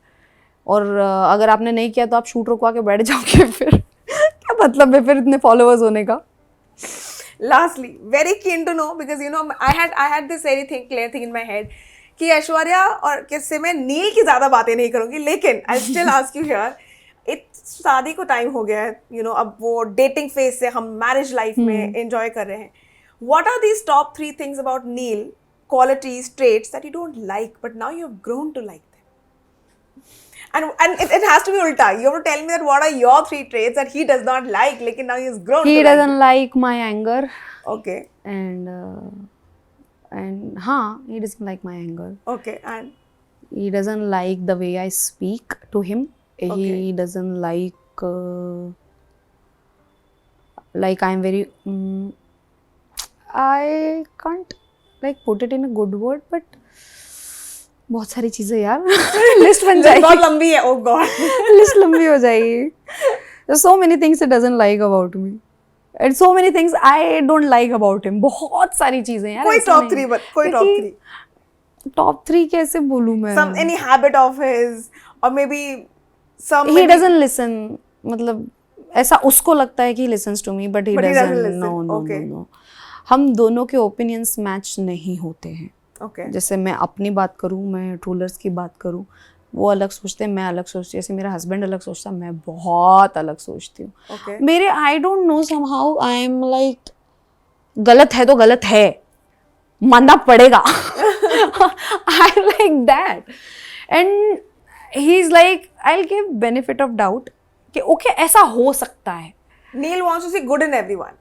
और अगर आपने नहीं किया तो आप शूट रुकवा के बैठ जाओगे फिर क्या मतलब है फिर इतने फॉलोअर्स होने का. Lastly, very keen to know because I had this very clear thing in my head कि ऐश्वर्या और किससे मैं नील की ज़्यादा बातें नहीं करूँगी, लेकिन I'll still ask you here. शादी को टाइम हो गया है, अब वो डेटिंग फेज से हम मैरिज लाइफ में एंजॉय कर रहे हैं. What are these top 3 things about Neil, qualities, traits that you don't like but now you have grown to like them? And it has to be ulta. You have to tell me that what are your 3 traits that he does not like, लेकिन now he's grown. He doesn't like my anger. Okay. And हाँ, he doesn't like my anger. Okay. And he doesn't like the way I speak to him. Okay. He doesn't like I'm very I can't like put it in a good word, but बहुत सारी चीजें यार list बन जाएगी, बहुत लंबी है. Oh God. List लंबी हो जाएगी. There's so many things he doesn't like about me and so many things I don't like about him. बहुत सारी चीजें यार. कोई top 3 बत, कोई top 3. Top 3 कैसे बोलूँ मैं? Some any habit of his or maybe some. He doesn't listen. मतलब ऐसा उसको लगता है कि he listens to me but he doesn't listen. No. हम दोनों के opinions match नहीं होते हैं. Okay. जैसे मैं अपनी बात करूँ, मैं रूलर्स की बात करूँ, वो अलग सोचते हैं, मैं अलग सोचती हूँ. जैसे मेरा हस्बैंड अलग सोचता है, मैं बहुत अलग सोचती हूँ. Okay. मेरे आई don't know somehow I am like गलत है तो गलत है, मानना पड़ेगा. आई am like that and he is like I will give benefit of doubt कि ओके ऐसा हो सकता है. Neil wants to see good in everyone.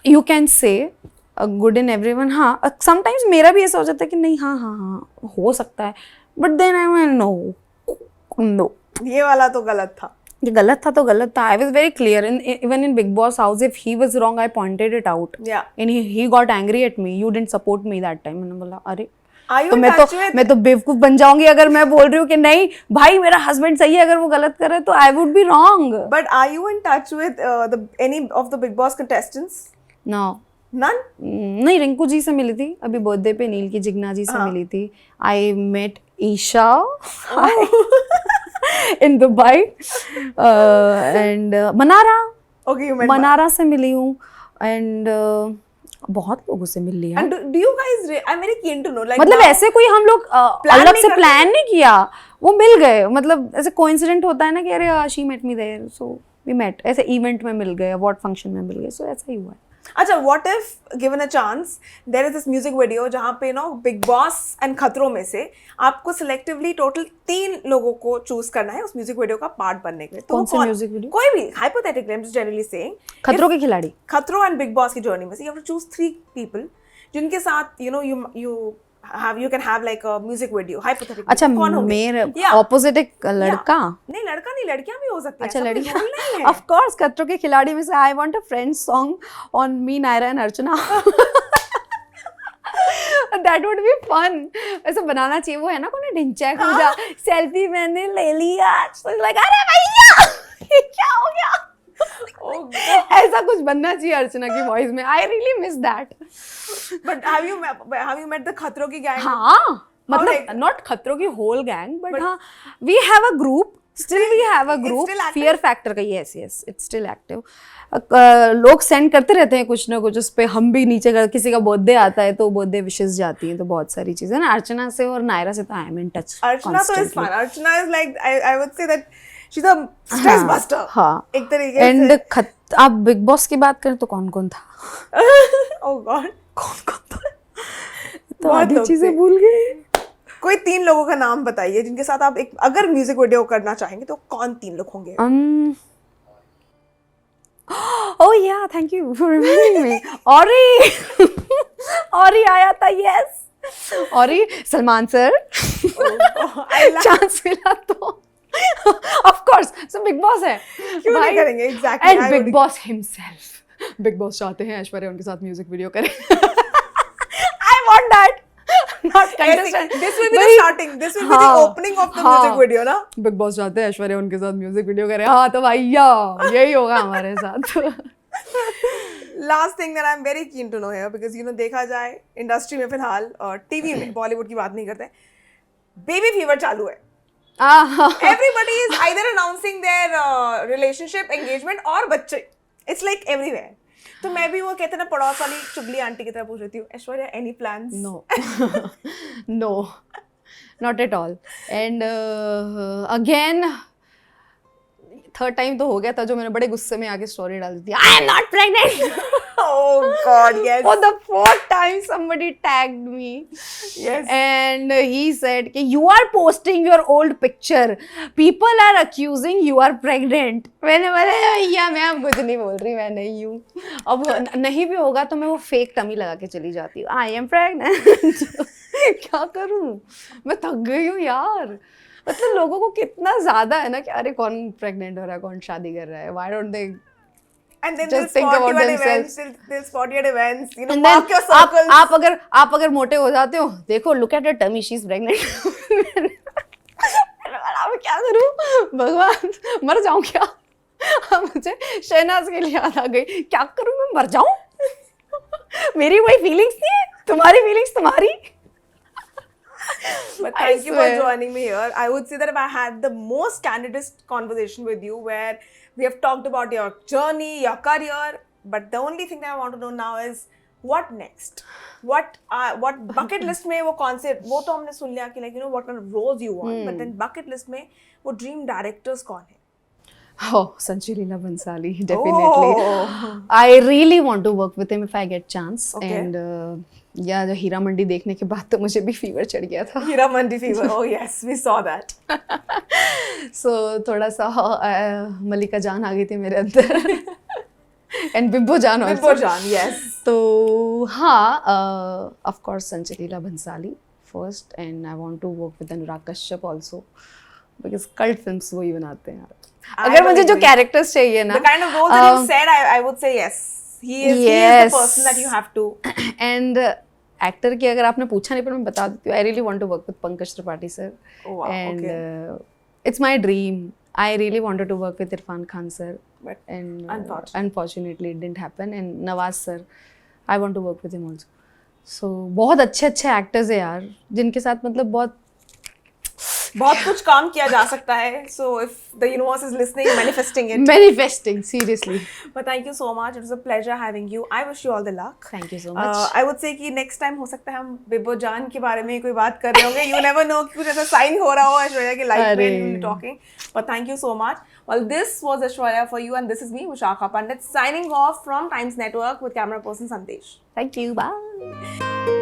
You can say good in everyone. हाँ, समटाइम्स मेरा भी ऐसा हो जाता है कि नहीं हाँ हो सकता है, but then I mean no ये वाला तो गलत था. ये गलत था तो गलत था. I was very clear even in big boss house. If he was wrong I pointed it out and he got angry at me. You didn't support me that time. मैंने बोला अरे तो मैं तो बेवकूफ बन जाऊंगी अगर मैं बोल रही हूँ कि नहीं भाई मेरा हस्बैंड सही है, अगर वो गलत करे तो I would be wrong. But are you in touch with any of the Bigg Boss contestants? No. None? नहीं, रिंकू जी से मिली थी अभी बर्थडे पे, नील की जिग्ना जी से मिली थी. I met Isha in Dubai and Mannara. Okay, you met Mannara से मिली हूँ एंड बहुत लोगों से मिल लिया. And do you guys? I'm very keen to know. Like मतलब now, ऐसे कोई हम लोग अलग से प्लान नहीं किया, वो मिल गए. मतलब ऐसे कोइंसिडेंट होता है ना कि अरे she met me there so we met. ऐसे इवेंट में मिल गए, अवार्ड फंक्शन में मिल गए, सो ऐसा ही हुआ है. अच्छा, what if given a chance there is this music video जहाँ पे ना बिग बॉस एंड खतरों में से आपको selectively टोटल 3 लोगों को चूज करना है उस म्यूजिक वीडियो का पार्ट बनने के लिए. तो कौन से म्यूजिक वीडियो? कोई भी hypothetically, I'm just generally saying. खतरों के खिलाड़ी. खतरों एंड बिग बॉस की जर्नी में से you have to choose 3 people जिनके साथ you can have like a music video hypothetically. अच्छा, मेरे ऑपोजिट एक लड़का. नहीं, लड़का नहीं, लड़कियां भी हो सकती हैं. अच्छा, लड़कियां. ऑफ कोर्स खतरों के खिलाड़ी में से I want a friend song on me, Naira and Archana. That would be fun. ऐसा बनाना चाहिए. वो है ना कोई ढिंचा कूदा सेल्फी मैंने ले लिया, लाइक अरे भैया ये क्या हो गया. ऐसा कुछ बनना चाहिए अर्चना की वॉइस में. I really miss that. But have you met the खतरों की गैंग? हाँ, मतलब नॉट खतरों की होल गैंग बट हाँ we have a group. Still we have a group. Fear Factor का यस इट्स स्टिल एक्टिव. लोग सेंड करते रहते हैं कुछ ना कुछ उस पर. हम भी नीचे किसी का बर्थडे आता है तो बर्थडे विशेष जाती हैं, तो बहुत सारी चीजें ना. अर्चना से और नायरा से तो I M in touch. Archana तो is fun. Archana is like I would say that she is a stress buster. हाँ, एक तरीके से. एंड आप बिग बॉस की बात करें तो कौन कौन था? ओह गॉड, कौन था? तो आधी चीजें भूल गई. कोई 3 लोगों का नाम बताइए जिनके साथ आप एक अगर म्यूजिक वीडियो करना चाहेंगे तो कौन 3 लोग होंगे? Oh yeah, thank you for reminding me. Ori आया था. Yes, Ori, Salman sir. Chance मिला तो of course. So Big Boss है. क्यों नहीं करेंगे? Exactly. And Big Boss himself. Big Boss चाहते हैं ऐश्वर्या उनके साथ म्यूजिक वीडियो करें. I want that. Not contestant. This will be the starting. This will be the opening of the music video, ना? Big Boss चाहते हैं ऐश्वर्या उनके साथ म्यूजिक वीडियो करें. हाँ तो भैया यही होगा हमारे साथ. Last thing that I'm very keen to know here because देखा जाए इंडस्ट्री में फिलहाल और टीवी में, बॉलीवुड की बात नहीं करते, बेबी फीवर चालू है. Everybody is either announcing their relationship, engagement और बच्चे. It's like everywhere. तो मैं भी वो कहते ना पड़ोस वाली चुगली आंटी की तरह पूछ रही हूँ, Aishwarya any plans? No not at all. And again third time तो हो गया था जो मैंने बड़े गुस्से में आके स्टोरी डाल दी थी, आई am not pregnant. Oh God, yes. For the fourth time, somebody tagged me. Yes. And he said, कि you are posting your old picture. People are accusing you are pregnant. मैंने बोला भैया मैं अब कुछ नहीं बोल रही, मैं नहीं हूँ. अब नहीं भी होगा तो मैं वो फेक टमी लगा के चली जाती हूँ. I am pregnant. क्या करूँ? मैं थक गई हूँ यार. मतलब लोगों को कितना ज़्यादा है ना कि अरे कौन प्रेग्नेंट हो रहा है, कौन शादी कर रहा है. Why don't they And then just think about themselves? They'll spot you at events, you know, And then mark your circles. आप अगर मोटे हो जाते हो, देखो look at her tummy, she's pregnant. अब क्या करूं भगवान, मर जाऊं क्या? अब मुझे शहनाज के लिए याद आ गई, क्या करूं मैं, मर जाऊं? मेरी वही फीलिंग्स नहीं है, तुम्हारी फीलिंग्स तुम्हारी. But thank you for joining me here. I would say that if I had the most candidest conversation with you where we have talked about your journey, your career, but the only thing that I want to know now is what next? What bucket list में वो कौन से, वो तो हमने सुन लिया कि like you know what kind of roles you want, but then bucket list में वो dream directors कौन है? Oh, Sanjay Leela Bhansali, definitely. Oh. I really want to work with him if I get chance. Okay. And yeah, जो हीरा मंडी देखने के बाद तो मुझे भी फीवर चढ़ गया था. Heera Mandi fever. Oh yes, we saw that. So थोड़ा सा मलिका जान आ गई थी मेरे अंदर. And बिब्बो जान also. बिब्बो जान, yes. तो हाँ, of course Sanjay Leela Bhansali first, and I want to work with Anurag Kashyap also because cult films वही बनाते हैं यार. अगर मुझे जो characters चाहिए ना, the kind of roles that you said, I would say yes. He is the person that you have to. And actor की अगर आपने पूछा नहीं पर मैं बता देती हूँ. I really want to work with Pankaj Tripathi sir. Oh wow, and okay. It's my dream. I really wanted to work with Irfan Khan sir, but and unfortunately it didn't happen. And Nawaz sir, I want to work with him also. So बहुत अच्छे actors हैं यार, जिनके साथ मतलब बहुत कुछ काम किया जा सकता है. So if the universe is listening, manifesting seriously. But thank you so much. It was a pleasure having you. I wish you all the luck. Thank you so much. I would say कि next time हो सकता है हम बिब्बो जान के बारे में कोई बात कर रहे होंगे. You never know कि कुछ ऐसा sign हो रहा हो ऐश्वर्या के life में, we'll be talking. But thank you so much. Well, this was Aishwarya for you, and this is me, Vishakha Pandit, signing off from Times Network with camera person Sandesh. Thank you. Bye.